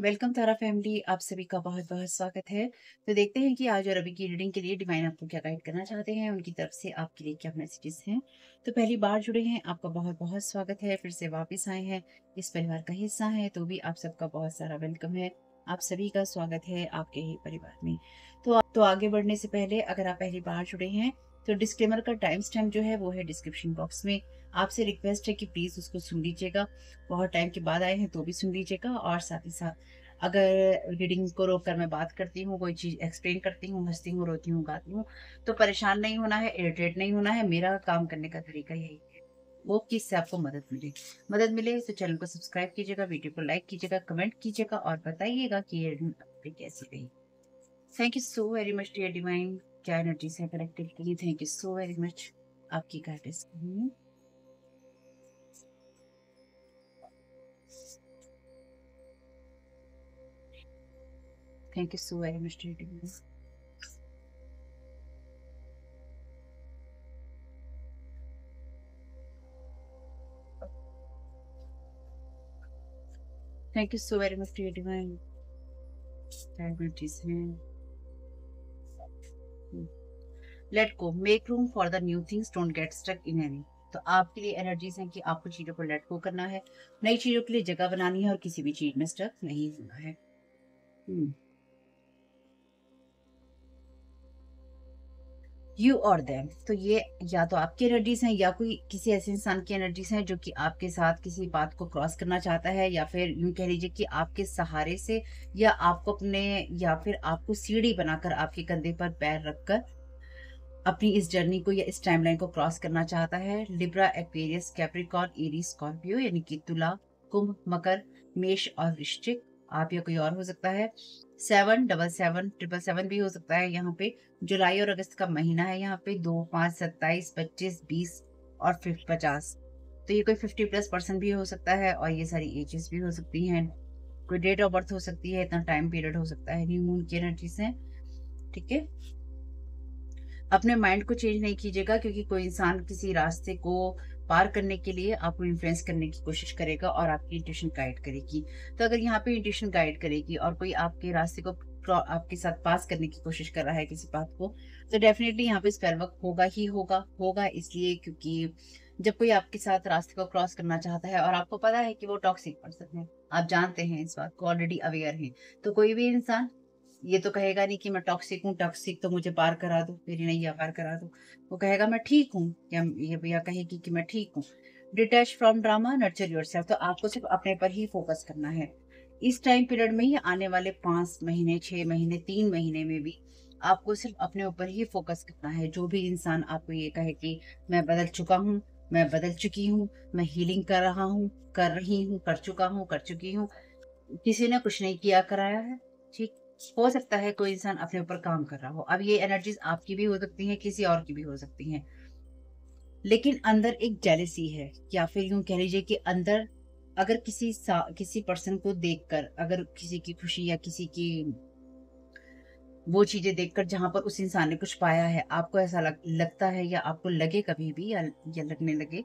Welcome तारा family, आप सभी का बहुत बहुत स्वागत है। तो देखते हैं कि आज और अभी की रीडिंग के लिए डिवाइन आपको क्या गाइड करना चाहते हैं, उनकी तरफ से आपके लिए क्या मैसेजेस हैं। तो पहली बार जुड़े हैं, आपका बहुत बहुत स्वागत है। फिर से वापस आए हैं, इस परिवार का हिस्सा है, तो भी आप सबका बहुत सारा वेलकम है। आप सभी का स्वागत है आपके ही परिवार में। तो आगे बढ़ने से पहले अगर आप पहली बार जुड़े हैं तो डिस्क्लेमर का टाइम स्टैम्प जो है वो है डिस्क्रिप्शन बॉक्स में। आपसे रिक्वेस्ट है कि प्लीज उसको सुन लीजिएगा। बहुत टाइम के बाद आए हैं तो भी सुन लीजिएगा, और साथ ही साथ अगर रीडिंग को रोक कर मैं बात करती हूँ, कोई चीज़ एक्सप्लेन करती हूँ, हँसती हूँ, रोती हूँ, गाती हूँ, तो परेशान नहीं होना है, इरिटेट नहीं होना है। मेरा काम करने का तरीका यही है। वो किससे आपको मदद मिले तो चैनल को सब्सक्राइब कीजिएगा, वीडियो को लाइक कीजिएगा, कमेंट कीजिएगा और बताइएगा कि ये रीडिंग आपकी कैसी रही। Thank you so very much dear divine. क्या एनर्जी से कनेक्टेड के लिए thank you so very much आपकी गाइडेंस के लिए। Thank you so very much dear divine. Thank you so very much dear divine. क्या एनर्जीज हैं। Let go, make room for the new things, don't get stuck in any. तो आपके लिए energies हैं कि आपको चीजों को लेट गो करना है, नई चीजों के लिए जगह बनानी है और किसी भी चीज में स्टक नहीं होना है। यू और देम, तो ये या तो आपकी एनर्जीज हैं या कोई किसी ऐसे इंसान की एनर्जीज हैं जो कि आपके साथ किसी बात को क्रॉस करना चाहता है, या फिर यूं कह लीजिए कि आपके सहारे से या आपको अपने या फिर आपको सीढ़ी बनाकर आपके कंधे पर पैर रखकर अपनी इस जर्नी को या इस टाइमलाइन को क्रॉस करना चाहता है। Libra, Aquarius, Capricorn, Aries, Scorpio यानी कि तुला, कुंभ, मकर, मेष और वृश्चिक। आप या कोई और हो सकता है। 777 भी हो सकता है यहाँ पे। जुलाई और अगस्त का महीना है यहाँ पे। 2, 5, 27, 25, 20 और 50। तो ये कोई 50+ पर्सन भी हो सकता है, और ये सारी एजेस भी हो सकती हैं। कोई डेट ऑफ बर्थ हो सकती है, इतना टाइम पीरियड हो सकता है। न्यू मून की एनर्जीज हैं, ठीक है। अपने माइंड को चेंज नहीं कीजिएगा, क्योंकि कोई इंसान किसी रास्ते को पार करने के लिए आपको इन्फ्लुएंस करने की कोशिश करेगा और आपकी इंट्यूशन गाइड करेगी। तो अगर यहाँ पे इंट्यूशन गाइड करेगी और कोई आपके रास्ते को आपके साथ पास करने की कोशिश कर रहा है किसी बात को, तो डेफिनेटली यहाँ पे स्पेल वर्क होगा ही होगा इसलिए क्योंकि जब कोई आपके साथ रास्ते को क्रॉस करना चाहता है और आपको पता है कि वो टॉक्सिक पर्सन है, आप जानते हैं इस बात को, ऑलरेडी अवेयर हैं, तो कोई भी इंसान ये तो कहेगा नहीं कि मैं टॉक्सिक हूँ, टॉक्सिक तो मुझे पार करा दो, मेरी नैया पार करा दो। वो कहेगा मैं ठीक हूँ, या कहेगी कि मैं ठीक हूँ। Detach from drama, nurture yourself. तो आपको सिर्फ अपने पर ही फोकस करना है इस टाइम पीरियड में ही। आने वाले 5 महीने, 6 महीने, 3 महीने में भी आपको सिर्फ अपने ऊपर ही फोकस करना है। जो भी इंसान आपको ये कहे कि मैं बदल चुका हूँ, मैं बदल चुकी हूँ, मैं हीलिंग कर रहा हूँ, कर रही हूँ, कर चुका हूँ, कर चुकी हूँ, किसी ने कुछ नहीं किया कराया है, ठीक। हो सकता है कोई इंसान अपने ऊपर काम कर रहा हो। अब ये एनर्जीज आपकी भी हो सकती हैं, किसी और की भी हो सकती हैं, लेकिन अंदर एक जेलेसी है, या फिर यूं कह लीजिए कि अंदर अगर किसी पर्सन को देखकर, अगर किसी की खुशी या किसी की वो चीजें देखकर जहां पर उस इंसान ने कुछ पाया है, आपको ऐसा लगता है, या आपको लगे कभी भी, या लगने लगे,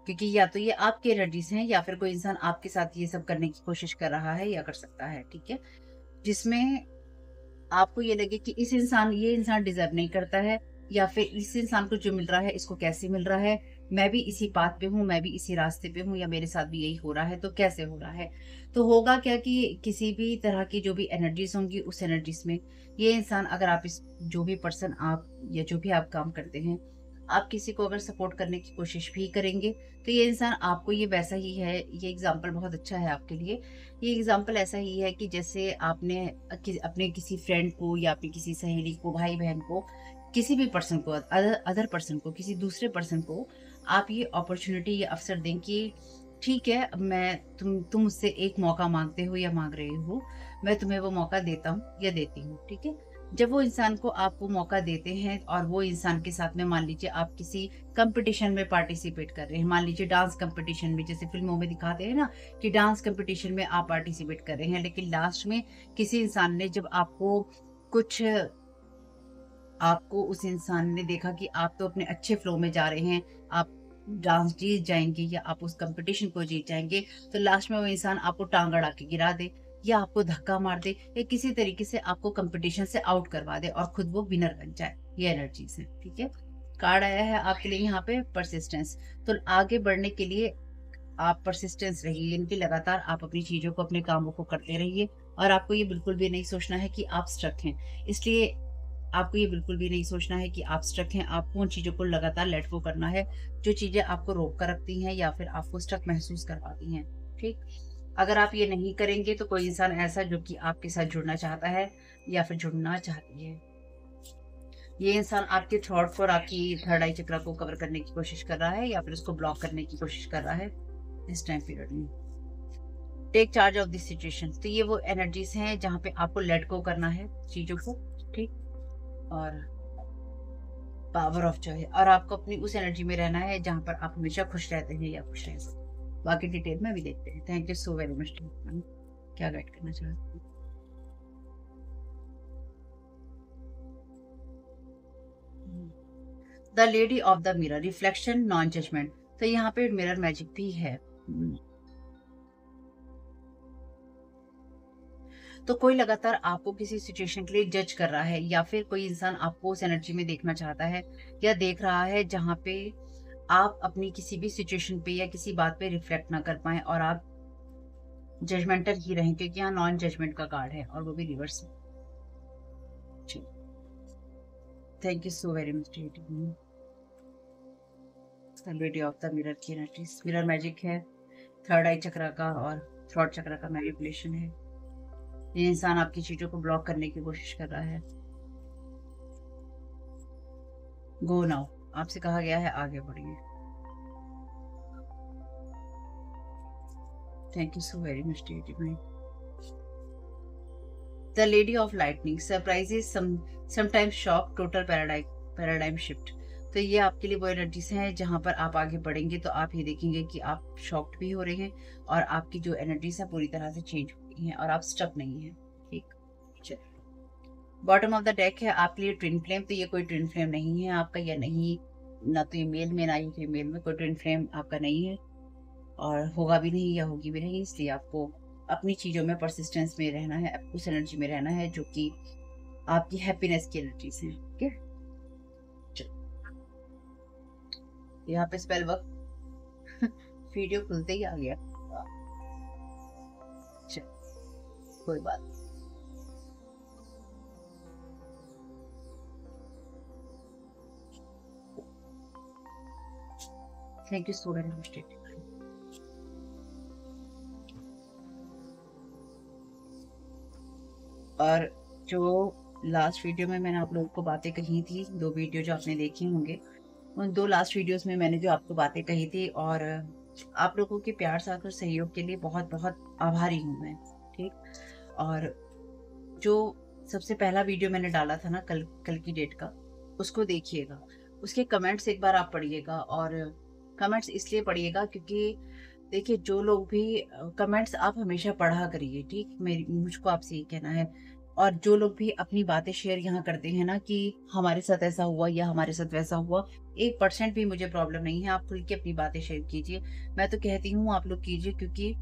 क्योंकि या तो ये आपकी एनर्जीज हैं या फिर कोई इंसान आपके साथ ये सब करने की कोशिश कर रहा है या कर सकता है, ठीक है। जिसमें आपको ये लगे कि ये इंसान डिजर्व नहीं करता है, या फिर इस इंसान को जो मिल रहा है इसको कैसे मिल रहा है, मैं भी इसी पाथ पे हूँ, मैं भी इसी रास्ते पे हूँ, या मेरे साथ भी यही हो रहा है, तो कैसे हो रहा है। तो होगा क्या कि किसी भी तरह की जो भी एनर्जीज होंगी, उस एनर्जीज में ये इंसान, अगर आप इस जो भी पर्सन आप या जो भी आप काम करते हैं, आप किसी को अगर सपोर्ट करने की कोशिश भी करेंगे, तो ये इंसान आपको ये वैसा ही है। ये एग्जाम्पल बहुत अच्छा है आपके लिए। ये एग्जाम्पल ऐसा ही है कि जैसे आपने अपने किसी फ्रेंड को या अपनी किसी सहेली को, भाई बहन को, किसी भी पर्सन को, अदर पर्सन को, किसी दूसरे पर्सन को आप ये अपॉर्चुनिटी या अवसर दें कि ठीक है, मैं तुम मुझसे एक मौका मांगते हो या मांग रहे हो, मैं तुम्हें वो मौका देता हूँ या देती हूँ, ठीक है। जब वो इंसान को आप वो मौका देते हैं और वो इंसान के साथ में, मान लीजिए आप किसी कंपटीशन में पार्टिसिपेट कर रहे हैं, मान लीजिए डांस कंपटीशन में, जैसे फिल्मों में दिखाते हैं ना कि डांस कंपटीशन में आप पार्टिसिपेट कर रहे हैं, लेकिन लास्ट में किसी इंसान ने जब कुछ आपको उस इंसान ने देखा कि आप तो अपने अच्छे फ्लो में जा रहे हैं, आप डांस जीत जाएंगे या आप उस कंपटीशन को जीत जाएंगे, तो लास्ट में वो इंसान आपको टांग अड़ा के गिरा दे, या आपको धक्का मार दे या किसी तरीके से आपको कंपटीशन से आउट करवा दे और खुद वो विनर बन जाए। ये एनर्जीज है, ठीक है। कार्ड आया है आपके लिए यहाँ पे परसिस्टेंस। तो आगे बढ़ने के लिए आप परसिस्टेंस रहिए, इनकी लगातार आप अपनी चीजों को, अपने कामों को करते रहिए और आपको ये बिल्कुल भी नहीं सोचना है कि आप स्ट्रक हैं। इसलिए आपको ये बिल्कुल भी नहीं सोचना है कि आप स्ट्रक हैं। आपको उन चीजों को लगातार लेट गो करना है जो चीजें आपको रोक कर रखती हैं या फिर आपको स्ट्रक महसूस करवाती हैं, ठीक। अगर आप ये नहीं करेंगे तो कोई इंसान ऐसा जो कि आपके साथ जुड़ना चाहता है या फिर जुड़ना चाहती है, ये इंसान आपके थॉट्स और आपकी थर्ड आई चक्र को कवर करने की कोशिश कर रहा है या फिर उसको ब्लॉक करने की कोशिश कर रहा है इस टाइम पीरियड में। Take charge of this situation, तो ये वो एनर्जीज हैं जहाँ पे आपको लेट गो करना है चीजों को, ठीक। और पावर ऑफ जॉय, और आपको अपनी उस एनर्जी में रहना है जहाँ पर आप हमेशा खुश रहते हैं या खुश रह सकते हैं। बाकी डिटेल में भी देखते हैं। Thank you so very much. क्या गाइड करना चाहते हैं? The lady of the mirror, reflection, non judgment. तो यहाँ पे मिरर मैजिक भी है। तो कोई लगातार आपको किसी सिचुएशन के लिए जज कर रहा है या फिर कोई इंसान आपको उस एनर्जी में देखना चाहता है या देख रहा है जहाँ पे आप अपनी किसी भी सिचुएशन पे या किसी बात पे रिफ्लेक्ट ना कर पाए और आप जजमेंटल ही रहें, क्योंकि यहाँ नॉन जजमेंट का कार्ड है और वो भी रिवर्स में। Thank you so very much. Lady of the mirror की एनर्जीज, मिरर मैजिक है, थर्ड आई चक्र का और थ्रॉट चक्र का मैनिपुलेशन है। ये इंसान आपकी चीजों को ब्लॉक करने की कोशिश कर रहा है। गो नाउ, आपसे कहा गया है आगे बढ़िए। Thank you so very much divine. The lady of lightning, surprises, sometimes shock, total paradigm shift. तो ये आपके लिए वो एनर्जीज हैं जहां पर आप आगे बढ़ेंगे तो आप ये देखेंगे कि आप शॉक्ड भी हो रहे हैं और आपकी जो एनर्जीज है पूरी तरह से चेंज हो गई हैं और आप स्टक नहीं है, ठीक। चलिए, बॉटम ऑफ द डेक है आपके लिए ट्विन फ्लेम। तो ये कोई ट्विन फ्लेम नहीं है आपका, या नहीं, ना तो ये मेल में ना ही फीमेल में, कोई ट्विन फ्लेम आपका नहीं है और होगा भी नहीं या होगी भी नहीं। इसलिए आपको अपनी चीजों में परसिस्टेंस में रहना है, उस एनर्जी में रहना है जो कि आपकी हैप्पीनेस की एनर्जीज है, ठीक है। यहाँ पे स्पेल वर्क वीडियो खुलते ही आ गया। चल, कोई बात। Thank you so very much. और जो लास्ट वीडियो में मैंने आप लोगों को बातें कही थी, 2 वीडियो जो आपने देखे होंगे, उन 2 लास्ट वीडियोस में मैंने जो आपको बातें कही थी और आप लोगों के प्यार साथ और सहयोग के लिए बहुत बहुत आभारी हूँ मैं, ठीक। और जो सबसे पहला वीडियो मैंने डाला था ना कल की डेट का, उसको देखिएगा, उसके कमेंट्स एक बार आप पढ़िएगा। और कमेंट्स इसलिए पढ़िएगा क्योंकि देखिए, जो लोग भी कमेंट्स आप हमेशा पढ़ा करिए, ठीक। मेरी मुझको आपसे ये कहना है। और जो लोग भी अपनी बातें शेयर यहाँ करते हैं ना कि हमारे साथ ऐसा हुआ या हमारे साथ वैसा हुआ, 1% भी मुझे प्रॉब्लम नहीं है, आप खुल के अपनी बातें शेयर कीजिए। मैं तो कहती हूँ आप लोग कीजिए, क्योंकि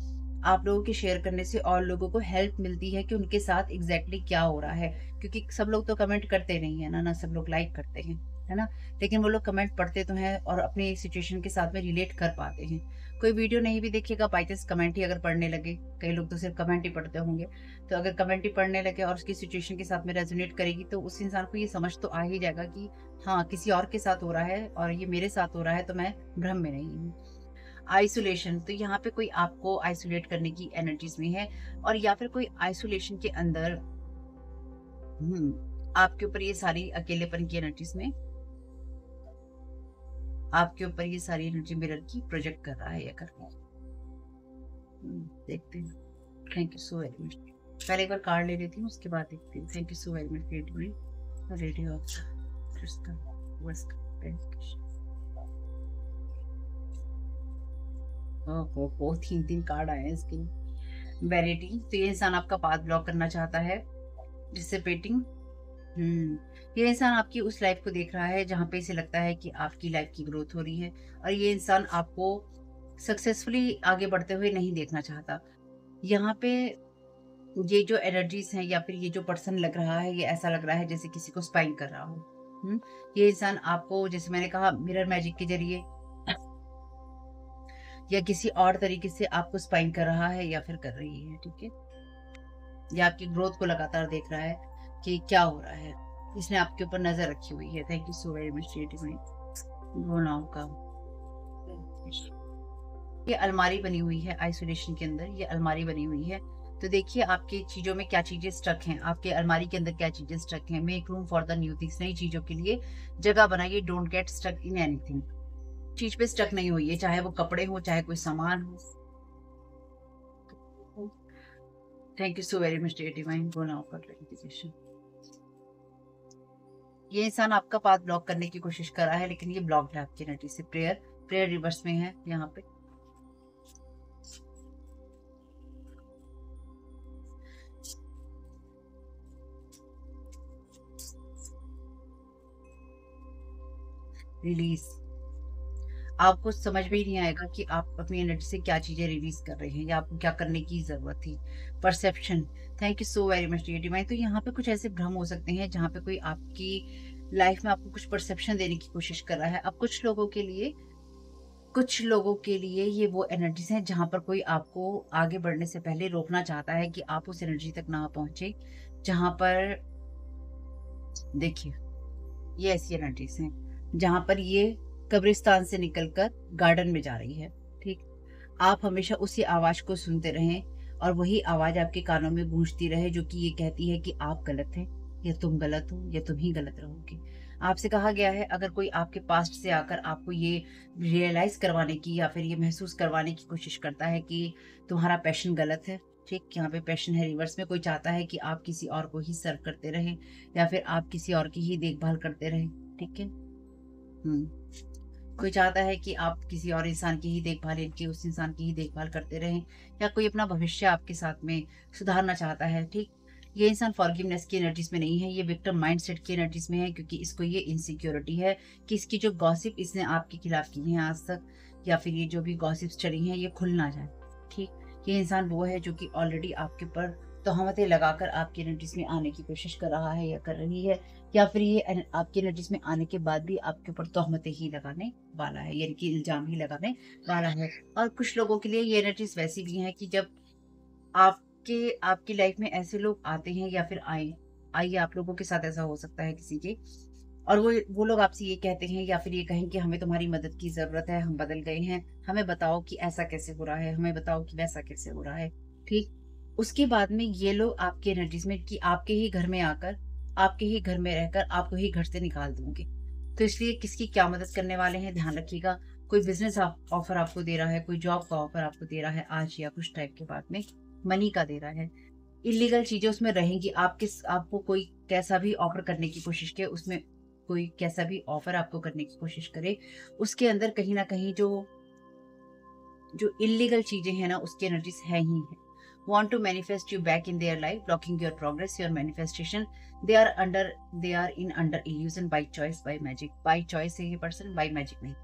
आप लोगों के शेयर करने से और लोगों को हेल्प मिलती है कि उनके साथ एग्जैक्टली क्या हो रहा है। क्योंकि सब लोग तो कमेंट करते नहीं है ना सब लोग लाइक करते हैं, है ना। लेकिन वो लोग कमेंट पढ़ते तो हैं और अपने सिचुएशन के साथ में रिलेट कर पाते हैं। कोई वीडियो नहीं भी देखेगा, बाई चांस कमेंट ही अगर पढ़ने लगे, कई लोग तो सिर्फ कमेंट ही पढ़ते होंगे, तो अगर कमेंट ही पढ़ने लगे और उसकी सिचुएशन के साथ में रेजोनेट करेगी तो उस इंसान को ये समझ तो आ ही जाएगा कि हाँ, किसी और के साथ हो रहा है और ये मेरे साथ हो रहा है, तो मैं भ्रम में नहीं हूँ। आइसोलेशन, तो यहाँ पे कोई आपको आइसोलेट करने की एनर्जीज में है और या फिर कोई आइसोलेशन के अंदर आपके ऊपर ये सारी अकेलेपन की एनर्जीज में आपके ऊपर ये सारी एनर्जी मिरर की प्रोजेक्ट कर रहा है या कर रहा है। देखते हैं। Thank you so very much. पहले एक बार कार्ड ले लेती हूँ, उसके बाद देखती हूँ। Thank you so very much. Radio of ओहो, 3 कार्ड आए हैं इसके। वैलिटी, तो ये इंसान आपका पाथ ब्लॉक करना चाहता है। डिसिपेटिंग, ये इंसान आपकी उस लाइफ को देख रहा है जहाँ पे इसे लगता है कि आपकी लाइफ की ग्रोथ हो रही है और ये इंसान आपको सक्सेसफुली आगे बढ़ते हुए नहीं देखना चाहता। यहाँ पे ये जो एनर्जीज हैं या फिर ये जो पर्सन लग रहा है, ये ऐसा लग रहा है जैसे किसी को स्पाइंग कर रहा हो। ये इंसान आपको, जैसे मैंने कहा, मिरर मैजिक के जरिए या किसी और तरीके से आपको स्पाइंग कर रहा है या फिर कर रही है, ठीक है। या आपकी ग्रोथ को लगातार देख रहा है कि क्या हो रहा है। इसने आपके ऊपर नजर रखी हुई है। Thank you so very much का। ये अलमारी बनी हुई है आइसोलेशन के अंदर, ये अलमारी बनी हुई है। तो देखिए आपकी चीजों में क्या चीजें स्टक हैं, आपके अलमारी के अंदर क्या चीजें स्टक हैं। Make room for the new things, नई चीजों के लिए जगह बनाइए। Don't get stuck in anything, चीज पे स्टक नहीं होइए, चाहे वो कपड़े हो चाहे कोई सामान हो। Thank you so very much dear divine, go now for clarification. ये इंसान आपका पाथ ब्लॉक करने की कोशिश कर रहा है, लेकिन ये ब्लॉक्ड है आपकी एनर्जी से। प्रेयर, प्रेयर रिवर्स में है यहाँ पे। रिलीज, आपको समझ में ही नहीं आएगा कि आप अपनी एनर्जी से क्या चीजें रिलीज कर रहे हैं या आपको क्या करने की जरूरत थी। Perception, thank you so very much dear divine. तो यहाँ पे कुछ ऐसे भ्रम हो सकते हैं जहाँ पे कोई आपकी लाइफ में आपको कुछ परसेप्शन देने की कोशिश कर रहा है। अब कुछ लोगों के लिए ये वो एनर्जीज हैं जहां पर कोई आपको आगे बढ़ने से पहले रोकना चाहता है कि आप उस एनर्जी तक ना पहुंचे जहां पर, देखिए, ये ऐसी एनर्जीज हैं जहां पर ये कब्रिस्तान से निकलकर गार्डन में जा रही है, ठीक। आप हमेशा उसी आवाज को सुनते रहें और वही आवाज आपके कानों में गूंजती रहे जो कि ये कहती है कि आप गलत हैं, या तुम गलत हो, या तुम ही गलत रहोगे। आपसे कहा गया है अगर कोई आपके पास्ट से आकर आपको ये रियलाइज करवाने की या फिर ये महसूस करवाने की कोशिश करता है कि तुम्हारा पैशन गलत है, ठीक, यहाँ पे पैशन है रिवर्स में। कोई चाहता है कि आप किसी और को ही सर्व करते रहें या फिर आप किसी और की ही देखभाल करते रहें, ठीक है। कोई चाहता है कि आप किसी और इंसान की ही देखभाल, इनकी उस इंसान की ही देखभाल करते रहें, या कोई अपना भविष्य आपके साथ में सुधारना चाहता है, ठीक। ये इंसान फॉरगिवनेस की एनर्जीज में नहीं है, ये विक्टिम माइंडसेट की एनर्जीज में है, क्योंकि इसको ये इनसिक्योरिटी है कि इसकी जो गॉसिप इसने आपके खिलाफ की है आज तक, या फिर ये जो भी गॉसिप्स चली हैं ये खुल ना जाए, ठीक। ये इंसान वो है जो कि ऑलरेडी आपके ऊपर तोहमतें लगाकर आपकी एनर्जीज में आने की कोशिश कर रहा है या कर रही है, या फिर ये आपकी एनर्जीज में आने के बाद भी आपके ऊपर तोहमतें ही लगाने वाला है, यानी कि इल्जाम ही लगाने वाला है। और कुछ लोगों के लिए ये एनर्जीज वैसी भी हैं कि जब आपकी लाइफ में ऐसे लोग आते हैं या फिर आइए आप लोगों के साथ ऐसा हो सकता है किसी के, और वो लोग आपसे ये कहते हैं या फिर ये कहें कि हमें तुम्हारी मदद की जरूरत है, हम बदल गए हैं, हमें बताओ कि ऐसा कैसे हो रहा है, हमें बताओ कि वैसा कैसे हो रहा है, ठीक। उसके बाद में ये लोग आपके एनर्जीज में कि आपके ही घर में आकर, आपके ही घर में रहकर आपको ही घर से निकाल देंगे। तो इसलिए किसकी क्या मदद करने वाले हैं ध्यान रखिएगा। कोई बिजनेस ऑफर आपको दे रहा है, कोई जॉब का ऑफर आपको दे रहा है आज या कुछ टाइम के बाद में, मनी का दे रहा है। इलीगल चीजें उसमें रहेंगी। आपको कोई कैसा भी ऑफर करने की कोशिश करे, उसमें कोई कैसा भी ऑफर आपको करने की कोशिश करे, उसके अंदर कहीं ना कहीं जो जो इलीगल चीजें हैं ना, उसकी एनर्जीज है ही है। Want to manifest you back in their life, blocking your progress, your manifestation. They are in under illusion by choice, by magic. By choice है ये पर्सन, by magic नहीं।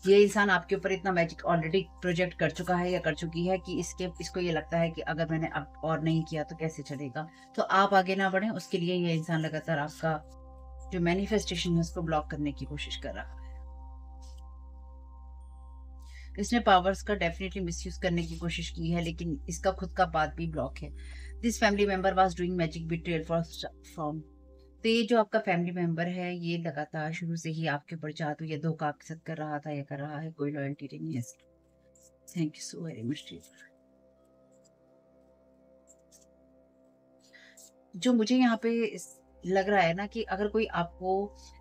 ये इंसान आपके ऊपर इतना मैजिक ऑलरेडी प्रोजेक्ट कर चुका है या कर चुकी है कि इसको ये लगता है कि अगर मैंने अब और नहीं किया तो कैसे चलेगा। तो आप आगे ना बढ़े, उसके लिए ये इंसान लगातार आपका जो मैनिफेस्टेशन है उसको ब्लॉक करने की कोशिश कर रहा है। इसने पावर्स का डेफिनेटली मिसयूज करने की कोशिश की है, लेकिन इसका खुद का पाथ भी ब्लॉक है। This family member was doing magic betrayal from. तो ये जो आपका फैमिली मेंबर है ये लगातार शुरू से ही आपके ऊपर जादू या धोखा आपके साथ कर रहा था या कर रहा है, कोई लॉयल्टी नहीं है। Thank you so very much. जो मुझे यहाँ पे लग रहा है ना कि अगर कोई आपको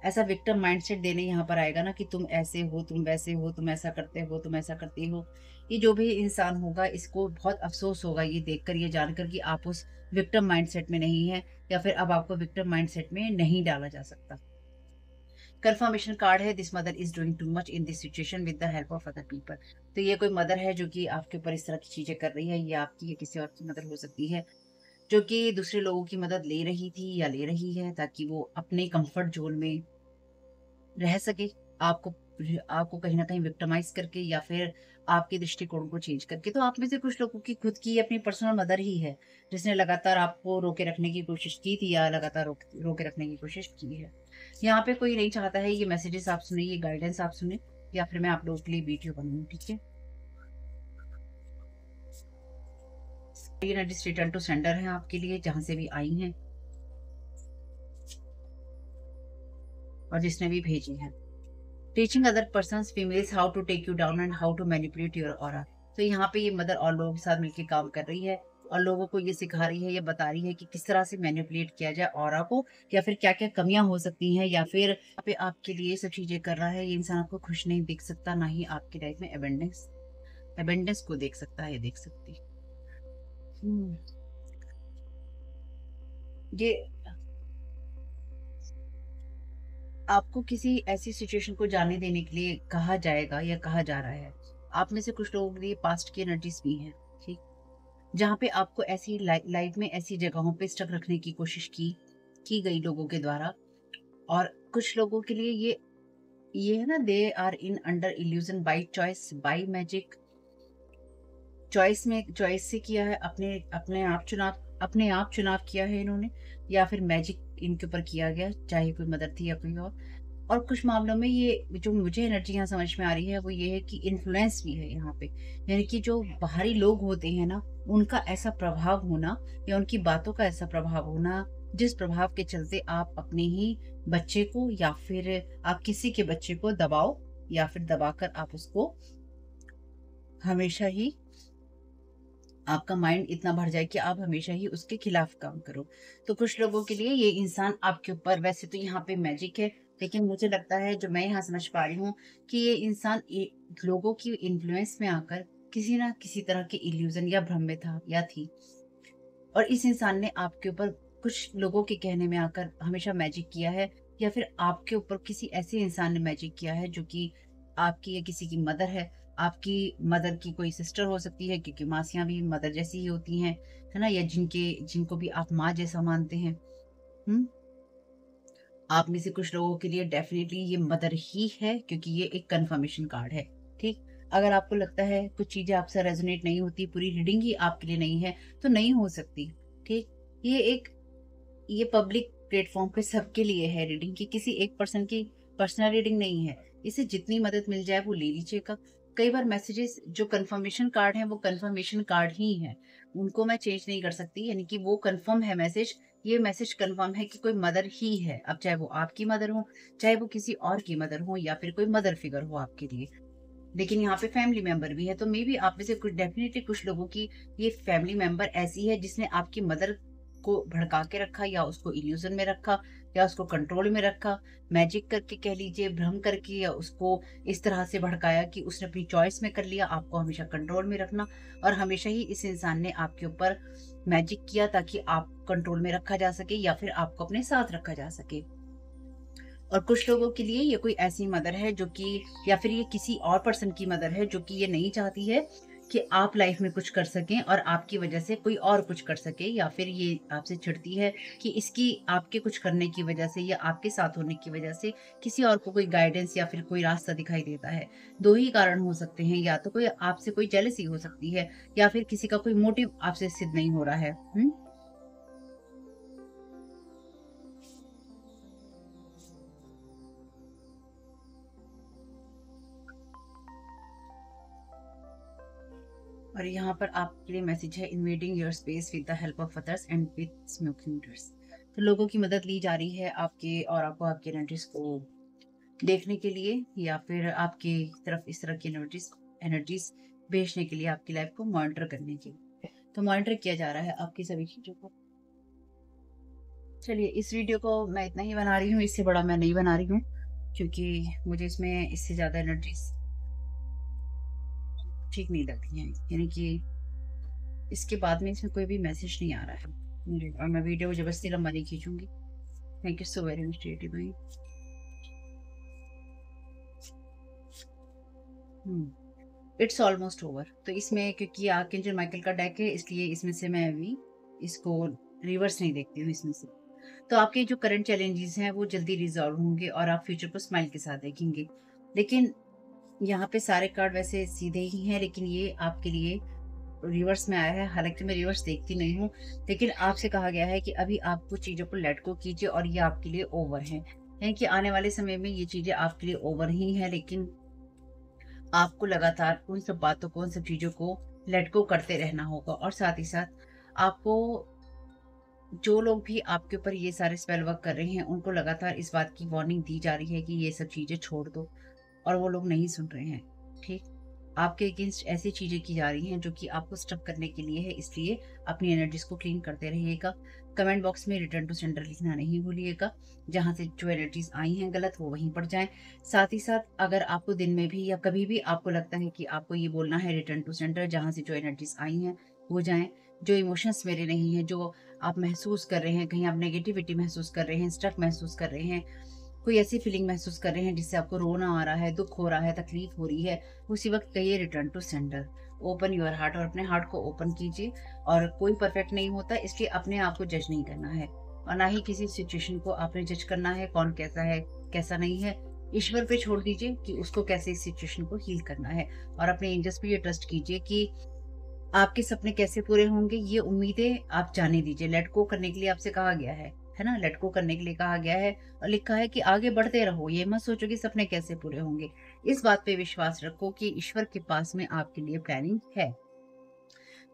ऐसा विक्टिम माइंडसेट देने यहाँ पर आएगा ना कि तुम ऐसे हो, तुम वैसे हो, तुम ऐसा करते हो, तुम ऐसा करती हो, ये जो भी इंसान होगा इसको बहुत अफसोस होगा ये देखकर, ये जानकर कि आप उस विक्टिम माइंडसेट में नहीं है, या फिर अब आपको विक्टिम माइंडसेट में नहीं डाला जा सकता। कंफर्मेशन कार्ड है, this mother is doing too much in this situation with the help of other people. तो ये कोई मदर है जो कि आपके ऊपर इस तरह की चीजें कर रही है, ये आपकी या किसी और की मदर हो सकती है जो कि दूसरे लोगों की मदद ले रही थी या ले रही है ताकि वो अपने कंफर्ट जोन में रह सके, आपको आपको कहीं ना कहीं विक्टिमाइज करके या फिर आपके दृष्टिकोण को चेंज करके। तो आप में से कुछ लोगों की खुद की अपनी पर्सनल मदर ही है, जिसने लगातार आपको रोके रखने की कोशिश की थी या लगातार रोके रखने की कोशिश की है। यहाँ पे कोई नहीं चाहता है ये मैसेजेस आप सुने, ये गाइडेंस आप सुने, या फिर मैं आप लोगों के लिए वीडियो बनाऊँ, ठीक है? ये एनर्जीज रिटर्न टू सेंडर है आपके लिए, जहाँ से भी आई हैं और जिसने भी भेजी है। Teaching other persons females how to take you down and how to manipulate your aura. तो यहाँ पे ये मदर और लोगों के साथ मिलकर काम कर रही है और लोगों को ये सिखा रही है, ये बता रही है कि किस तरह से मैनिपुलेट किया जाए ऑरा को, या फिर क्या क्या कमियां हो सकती हैं, या फिर यहाँ पे आपके लिए ये सब चीजें कर रहा है। ये इंसान आपको खुश नहीं देख सकता, ना ही आपकी लाइफ में एबेंडेंस को देख सकता है, देख सकती। हम्म, ये आपको किसी ऐसी सिचुएशन को जाने देने के लिए कहा जाएगा या कहा जा रहा है। आप में से कुछ लोगों के लिए पास्ट की एनर्जीज भी हैं, ठीक? जहाँ पे आपको ऐसी लाइफ में ऐसी जगहों पे स्टक रखने की कोशिश की गई लोगों के द्वारा। और कुछ लोगों के लिए ये है ना, they are in under illusion by choice by magic. Choice से किया है, अपने आप चुनाव किया है इन्होंने, या फिर मैजिक इनके ऊपर किया गया, चाहे कोई मदर थी या कोई और कुछ मामलों में ये जो मुझे एनर्जी यहाँ समझ में आ रही है वो ये है कि इन्फ्लुएंस भी है यहाँ पे। यानी कि जो बाहरी लोग होते हैं ना, उनका ऐसा प्रभाव होना या उनकी बातों का ऐसा प्रभाव होना, जिस प्रभाव के चलते आप अपने ही बच्चे को या फिर आप किसी के बच्चे को दबाओ, या फिर दबाकर आप उसको हमेशा ही, आपका माइंड इतना भर जाए कि आप हमेशा ही उसके खिलाफ काम करो। तो कुछ लोगों के लिए ये इंसान आपके ऊपर, वैसे तो यहाँ पे मैजिक है, लेकिन मुझे लगता है जो मैं यहाँ समझ पा रही हूँ कि ये इंसान लोगों की इन्फ्लुएंस में आकर किसी ना किसी तरह के इल्यूजन या भ्रम में था या थी। और इस इंसान ने आपके ऊपर कुछ लोगों के कहने में आकर हमेशा मैजिक किया है, या फिर आपके ऊपर किसी ऐसे इंसान ने मैजिक किया है जो कि आपकी या किसी की मदर है। आपकी मदर की कोई सिस्टर हो सकती है, क्योंकि मासियां भी मदर जैसी ही होती हैं, है ना? या जिनको भी आप माँ जैसा मानते हैं। हम्म, आप में से कुछ लोगों के लिए डेफिनेटली ये मदर ही है, क्योंकि ये एक कंफर्मेशन कार्ड है, ठीक? अगर आपको लगता है कुछ चीजें आपसे रेजोनेट नहीं होती, पूरी रीडिंग ही आपके लिए नहीं है, तो नहीं हो सकती, ठीक? ये पब्लिक प्लेटफॉर्म पे सबके लिए है रीडिंग, की किसी एक पर्सन की पर्सनल रीडिंग नहीं है। इसे जितनी मदद मिल जाए वो ले लीजिएगा। कई बार मैसेजेस जो कंफर्मेशन कार्ड है वो कंफर्मेशन कार्ड ही है, उनको मैं चेंज नहीं कर सकती, यानी कि वो कंफर्म है मैसेज। ये मैसेज कंफर्म है कि कोई मदर ही है, अब चाहे वो आपकी मदर हो, चाहे वो किसी और की मदर हो, या फिर कोई मदर फिगर हो आपके लिए। लेकिन यहाँ पे फैमिली मेंबर भी है, तो मे बी आप में से कुछ, डेफिनेटली कुछ लोगों की ये फैमिली मेंबर ऐसी है जिसने आपकी मदर को भड़का के रखा, या उसको इल्यूजन में रखा, या उसको कंट्रोल में रखा, मैजिक करके कह लीजिए, भ्रम करके, या उसको इस तरह से भड़काया कि उसने अपनी चॉइस में कर लिया आपको हमेशा कंट्रोल में रखना। और हमेशा ही इस इंसान ने आपके ऊपर मैजिक किया ताकि आप कंट्रोल में रखा जा सके, या फिर आपको अपने साथ रखा जा सके। और कुछ लोगों के लिए ये कोई ऐसी मदर है जो कि, या फिर ये किसी और पर्सन की मदर है जो कि ये नहीं चाहती है कि आप लाइफ में कुछ कर सकें और आपकी वजह से कोई और कुछ कर सके, या फिर ये आपसे चिढ़ती है कि इसकी आपके कुछ करने की वजह से या आपके साथ होने की वजह से किसी और को कोई गाइडेंस या फिर कोई रास्ता दिखाई देता है। दो ही कारण हो सकते हैं, या तो कोई आपसे कोई जेलसी हो सकती है, या फिर किसी का कोई मोटिव आपसे सिद्ध नहीं हो रहा है। और यहाँ पर आपके लिए मैसेज है, invading your space with the help of others and with smoking mirrors. तो लोगों की मदद ली जा रही है आपके, और आपको आपकी एनर्जीज को देखने के लिए, या फिर आपकी तरफ इस तरह की एनर्जीज एनर्जीज भेजने के लिए, आपकी लाइफ को मॉनिटर करने के लिए। तो मॉनिटर किया जा रहा है आपकी सभी चीजों को। चलिए, इस वीडियो को मैं इतना ही बना रही हूँ, इससे बड़ा मैं नहीं बना रही हूँ, क्योंकि मुझे इसमें इससे ज्यादा एनर्जीज ठीक नहीं लगती हैं। यानी कि इसके बाद में इसमें कोई भी मैसेज नहीं आ रहा है और मैं वीडियो जबरदस्ती लंबा नहीं खींचूंगी। Thank you so very much डेटी भाई। It's almost over. तो इसमें क्योंकि आर्कएंजल माइकल का डेक है, इसलिए इसमें से मैं अभी इसको रिवर्स नहीं देखती हूँ इसमें से। तो आपके जो करंट चैलेंजेस हैं वो जल्दी रिजॉल्व होंगे और आप फ्यूचर को स्माइल के साथ देखेंगे। लेकिन यहाँ पे सारे कार्ड वैसे सीधे ही हैं, लेकिन ये आपके लिए रिवर्स में आया है। हालांकि मैं रिवर्स देखती नहीं हूँ, लेकिन आपसे कहा गया है कि अभी आप कुछ चीजों को लेट गो कीजिए और ये आपके लिए ओवर है कि आने वाले समय में ये चीजें आपके लिए ओवर ही है, लेकिन आपको लगातार उन सब बातों को, उन सब चीजों को लेट गो करते रहना होगा। और साथ ही साथ आपको, जो लोग भी आपके ऊपर ये सारे स्पेल वर्क कर रहे हैं, उनको लगातार इस बात की वार्निंग दी जा रही है कि ये सब चीजें छोड़ दो, और वो लोग नहीं सुन रहे हैं। ठीक, आपके अगेंस्ट ऐसी चीजें की जा रही हैं जो कि आपको स्टक करने के लिए है, इसलिए अपनी एनर्जीज को क्लीन करते रहिएगा। कमेंट बॉक्स में रिटर्न टू सेंटर लिखना नहीं भूलिएगा, जहां से जो एनर्जीज आई हैं गलत, वो वहीं पड़ जाएं। साथ ही साथ अगर आपको दिन में भी या कभी भी आपको लगता है कि आपको ये बोलना है रिटर्न टू सेंटर, जहां से जो एनर्जीज आई हैं वो जाएं। जो इमोशंस मेरे नहीं है, जो आप महसूस कर रहे हैं, कहीं आप नेगेटिविटी महसूस कर रहे हैं, स्ट्रक महसूस कर रहे हैं, कोई ऐसी फीलिंग महसूस कर रहे हैं जिससे आपको रोना आ रहा है, दुख हो रहा है, तकलीफ हो रही है, उसी वक्त कहिए return to centre. Open your heart, और अपने हार्ट को ओपन कीजिए। और कोई परफेक्ट नहीं होता, इसलिए अपने आप को जज नहीं करना है, और ना ही किसी सिचुएशन को आपने जज करना है, कौन कैसा है कैसा नहीं है। ईश्वर पे छोड़ दीजिए कि उसको कैसे इस सिचुएशन को हील करना है, और अपने एंजल्स पे ये ट्रस्ट कीजिए कि आपके सपने कैसे पूरे होंगे, ये उम्मीदें आप जाने दीजिए। लेट गो करने के लिए आपसे कहा गया है ना, लेट गो करने के लिए कहा गया है, और लिखा है कि आगे बढ़ते रहो। ये मत सोचो कि सपने कैसे पूरे होंगे। इस बात पे विश्वास रखो कि ईश्वर के पास में आपके लिए प्लानिंग है।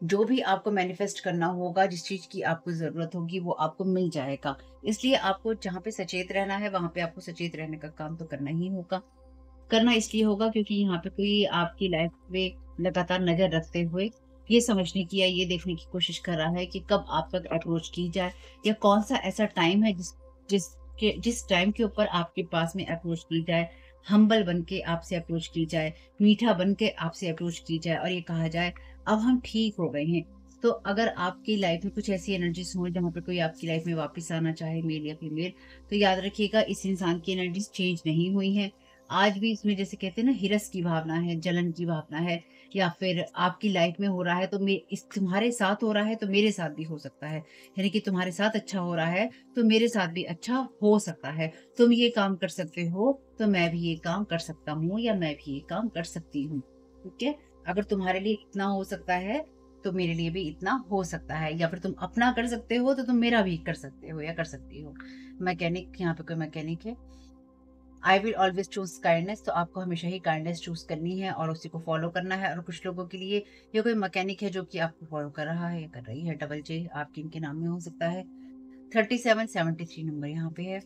जो भी आपको मैनिफेस्ट करना होगा, जिस चीज की आपको जरूरत होगी, वो आपको मिल जाएगा। इसलिए आपको जहाँ पे सचेत रहना है, वहां पे आपको सचेत रहने का काम तो करना ही होगा। करना इसलिए होगा क्योंकि यहाँ पे कोई आपकी लाइफ में लगातार नजर रखते हुए ये समझने की या ये देखने की कोशिश कर रहा है कि कब आप तक अप्रोच की जाए, या कौन सा ऐसा टाइम है जिस टाइम के ऊपर आपके पास में अप्रोच की जाए, हम्बल बन के आपसे अप्रोच की जाए, मीठा बन के आपसे अप्रोच की जाए, और ये कहा जाए अब हम ठीक हो गए हैं। तो अगर आपकी लाइफ में कुछ ऐसी एनर्जीज हो जहाँ पे कोई आपकी लाइफ में वापस आना चाहे, मेल या फीमेल, तो याद रखिएगा इस इंसान की एनर्जीज चेंज नहीं हुई है। आज भी इसमें जैसे कहते हैं ना, हिरस की भावना है, जलन की भावना है, या फिर आपकी लाइफ में हो रहा है तो इस तुम्हारे साथ हो रहा है तो मेरे साथ भी हो सकता है। यानी कि तुम्हारे साथ अच्छा हो रहा है तो मेरे साथ भी अच्छा हो सकता है। तुम ये काम कर सकते हो तो मैं भी ये काम कर सकता हूँ, या मैं भी ये काम कर सकती हूँ। ठीक है, अगर तुम्हारे लिए इतना हो सकता है तो मेरे लिए भी इतना हो सकता है, या फिर तुम अपना कर सकते हो तो तुम मेरा भी कर सकते हो या कर सकती हो। मैकेनिक, यहाँ पे कोई मैकेनिक है। I will always choose kindness, तो आपको हमेशा ही काइंडनेस चूज करनी है और उसी को फॉलो करना है। और कुछ लोगों के लिए ये कोई मैकेनिक है जो कि आपको फॉलो कर रहा है या कर रही है। डबल जे आपके इनके नाम में हो सकता है। 3773 नंबर यहाँ पे है।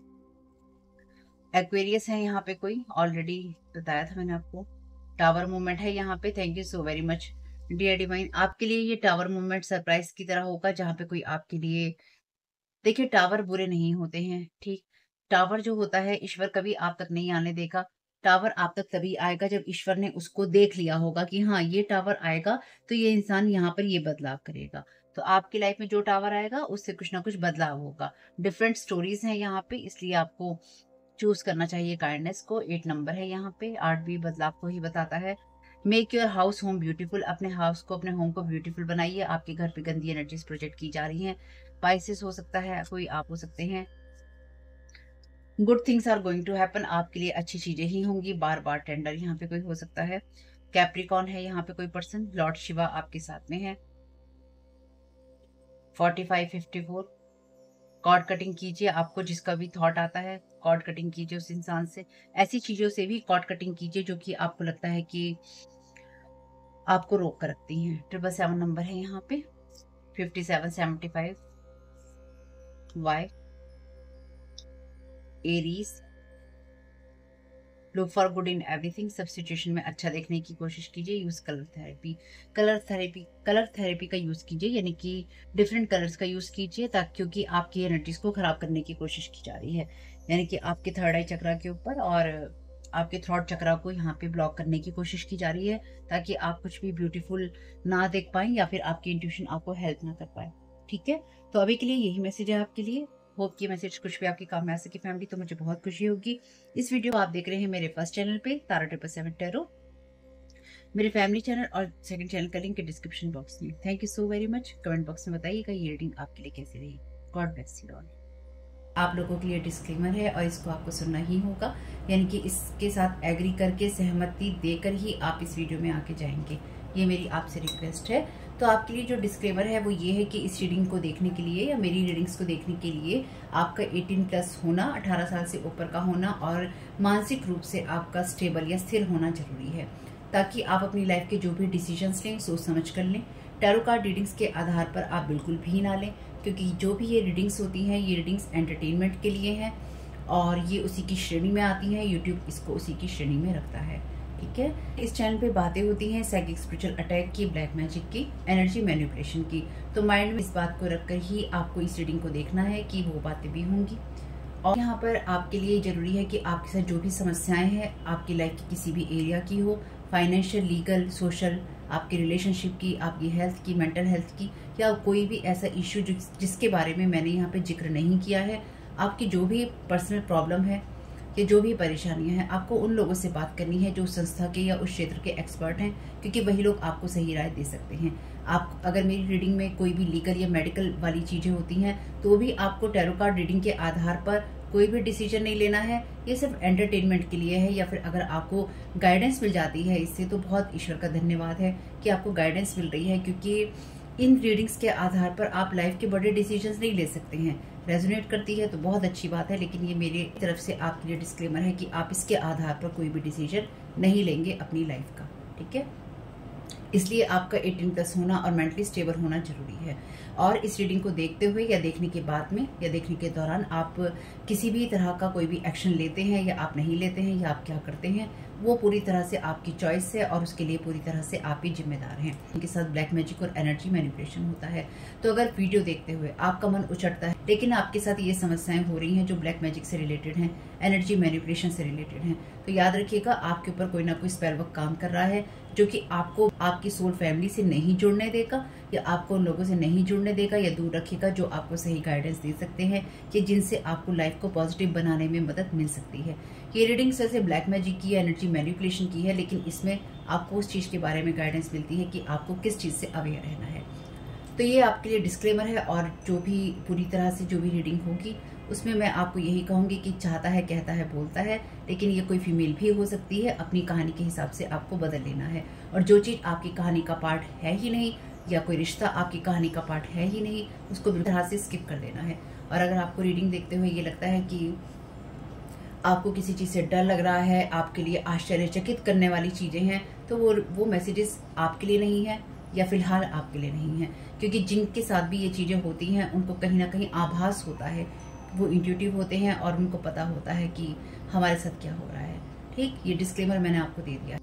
एक्वेरियस है यहाँ पे कोई, ऑलरेडी बताया था मैंने आपको। टावर मूवमेंट है यहाँ पे। Thank you so very much dear divine. आपके लिए ये टावर मूवमेंट सरप्राइज की तरह होगा, जहाँ पे कोई आपके लिए, देखिए टावर बुरे नहीं होते हैं, ठीक। टावर जो होता है, ईश्वर कभी आप तक नहीं आने देगा। टावर आप तक तभी आएगा जब ईश्वर ने उसको देख लिया होगा कि हाँ ये टावर आएगा, तो ये इंसान यहाँ पर ये बदलाव करेगा। तो आपकी लाइफ में जो टावर आएगा उससे कुछ ना कुछ बदलाव होगा। डिफरेंट स्टोरीज हैं यहाँ पे, इसलिए आपको चूज करना चाहिए काइंडनेस को। 8 नंबर है यहाँ पे। 8 भी बदलाव को ही बताता है। Make your house home beautiful, अपने हाउस को, अपने होम को ब्यूटीफुल बनाइए। आपके घर पे गंदी एनर्जीज प्रोजेक्ट की जा रही हैं। स्पाइसेस हो सकता है, कोई आप हो सकते हैं। Good things are going to happen, आपके लिए अच्छी चीजें ही होंगी। बार बार टेंडर यहाँ पे कोई हो सकता है। कैप्रिकॉन है यहाँ पे कोई पर्सन। लॉर्ड शिवा आपके साथ में है। 4554 कॉर्ड कटिंग कीजिए। आपको जिसका भी थॉट आता है कॉर्ड कटिंग कीजिए उस इंसान से। ऐसी चीजों से भी कॉर्ड कटिंग कीजिए जो कि आपको लगता है कि आपको रोक कर रखती हैं। 777 नंबर है यहाँ पे। 5775 वाई एरीज। Look for good in everything, सब सिचुएशन में अच्छा देखने की कोशिश कीजिए। Use colour therapy. Colour therapy का यूज कीजिए, यानी कि डिफरेंट कलर्स का यूज कीजिए, ताकि क्योंकि आपकी एनर्जीज को खराब करने की कोशिश की जा रही है, यानी कि आपके थर्ड आई चक्रा के ऊपर और आपके थ्रॉट चक्रा को यहाँ पे ब्लॉक करने की कोशिश की जा रही है, ताकि आप कुछ भी ब्यूटीफुल ना देख पाए, या फिर आपकी इंट्यूशन आपको हेल्प ना कर पाए। ठीक है, तो अभी के लिए यही मैसेज है आपके लिए। होप कि मैसेज कुछ भी आपके काम में आ सके फैमिली, तो मुझे बहुत खुशी होगी। इस वीडियो को आप देख रहे हैं मेरे फर्स्ट चैनल पे तारा 777 टैरो, मेरे फैमिली चैनल और सेकंड चैनल का लिंक डिस्क्रिप्शन बॉक्स में। Thank you so very much. Comment box में बताइएगा ये रीडिंग आपके लिए कैसी रही। God bless you all. आप लोगों के लिए डिस्क्लेमर है और इसको आपको सुनना ही होगा, यानी कि इसके साथ एग्री करके सहमति देकर ही आप इस वीडियो में आके जाएंगे। ये मेरी आपसे रिक्वेस्ट है। तो आपके लिए जो डिस्क्लेमर है वो ये है कि इस रीडिंग को देखने के लिए या मेरी रीडिंग्स को देखने के लिए आपका 18+ होना, 18 साल से ऊपर का होना और मानसिक रूप से आपका स्टेबल या स्थिर होना जरूरी है, ताकि आप अपनी लाइफ के जो भी डिसीजंस लें सोच समझ कर लें। टैरो कार्ड रीडिंग्स के आधार पर आप बिल्कुल भी ना लें, क्योंकि जो भी ये रीडिंग्स होती हैं ये रीडिंग्स एंटरटेनमेंट के लिए हैं और ये उसी की श्रेणी में आती हैं। यूट्यूब इसको उसी की श्रेणी में रखता है, ठीक है। इस चैनल पे बातें होती हैं साइकिक स्पिरिचुअल अटैक की, ब्लैक मैजिक की, एनर्जी मैनिपुलेशन की। तो माइंड में इस बात को रखकर ही आपको इस रीडिंग को देखना है कि वो बातें भी होंगी। और यहाँ पर आपके लिए जरूरी है कि आपके साथ जो भी समस्याएं हैं आपकी लाइफ की किसी भी एरिया की हो, फाइनेंशियल, लीगल, सोशल, आपकी रिलेशनशिप की, आपकी हेल्थ की, मेंटल हेल्थ की, या कोई भी ऐसा इश्यू जिसके बारे में मैंने यहाँ पे जिक्र नहीं किया है, आपकी जो भी पर्सनल प्रॉब्लम है या जो भी परेशानियां हैं, आपको उन लोगों से बात करनी है जो उस संस्था के या उस क्षेत्र के एक्सपर्ट हैं, क्योंकि वही लोग आपको सही राय दे सकते हैं। आप अगर मेरी रीडिंग में कोई भी लीगल या मेडिकल वाली चीजें होती हैं तो भी आपको टैरो कार्ड रीडिंग के आधार पर कोई भी डिसीजन नहीं लेना है। ये सिर्फ एंटरटेनमेंट के लिए है, या फिर अगर आपको गाइडेंस मिल जाती है इससे तो बहुत ईश्वर का धन्यवाद है कि आपको गाइडेंस मिल रही है, क्योंकि इन रीडिंग्स के आधार पर आप लाइफ के बड़े डिसीजंस नहीं ले सकते हैं। रेजोनेट करती है तो बहुत अच्छी बात है, लेकिन ये मेरी तरफ से आपके लिए डिस्क्लेमर है कि आप इसके आधार पर कोई भी डिसीजन नहीं लेंगे अपनी लाइफ का, ठीक है। इसलिए आपका 18+ होना और मेंटली स्टेबल होना जरूरी है। और इस रीडिंग को देखते हुए या देखने के बाद में या देखने के दौरान आप किसी भी तरह का कोई भी एक्शन लेते हैं या आप नहीं लेते हैं या आप क्या करते हैं, वो पूरी तरह से आपकी चॉइस है और उसके लिए पूरी तरह से आप ही जिम्मेदार हैं। उनके साथ ब्लैक मैजिक और एनर्जी मैनिपुलेशन होता है। तो अगर वीडियो देखते हुए आपका मन उचटता है लेकिन आपके साथ ये समस्याएं हो रही हैं जो ब्लैक मैजिक से रिलेटेड हैं, एनर्जी मैनिपुलेशन से रिलेटेड हैं, तो याद रखिएगा आपके ऊपर कोई ना कोई स्पेल वर्क काम कर रहा है जो कि आपको आपकी सोल फैमिली से नहीं जुड़ने देगा या आपको उन लोगों से नहीं जुड़ने देगा या दूर रखेगा जो आपको सही गाइडेंस दे सकते हैं कि जिनसे आपको लाइफ को पॉजिटिव बनाने में मदद मिल सकती है। ये रीडिंग से ब्लैक मैजिक की, एनर्जी मैनिपुलेशन की है, लेकिन इसमें आपको उस चीज के बारे में गाइडेंस मिलती है कि आपको किस चीज से अवेयर रहना है। तो ये आपके लिए डिस्क्लेमर है। और जो भी पूरी तरह से जो भी रीडिंग होगी उसमें मैं आपको यही कहूंगी कि चाहता है, कहता है, बोलता है, लेकिन ये कोई फीमेल भी हो सकती है। अपनी कहानी के हिसाब से आपको बदल लेना है। और जो चीज आपकी कहानी का पार्ट है ही नहीं या कोई रिश्ता आपकी कहानी का पार्ट है ही नहीं, उसको बिल्कुल तरह से स्किप कर देना है। और अगर आपको रीडिंग देखते हुए ये लगता है कि आपको किसी चीज से डर लग रहा है, आपके लिए आश्चर्यचकित करने वाली चीजें हैं, तो वो मैसेजेस आपके लिए नहीं है या फिलहाल आपके लिए नहीं है, क्योंकि जिनके साथ भी ये चीजें होती हैं उनको कहीं ना कहीं आभास होता है, वो इंट्यूटिव होते हैं और उनको पता होता है कि हमारे साथ क्या हो रहा है। ठीक, ये डिस्क्लेमर मैंने आपको दे दिया।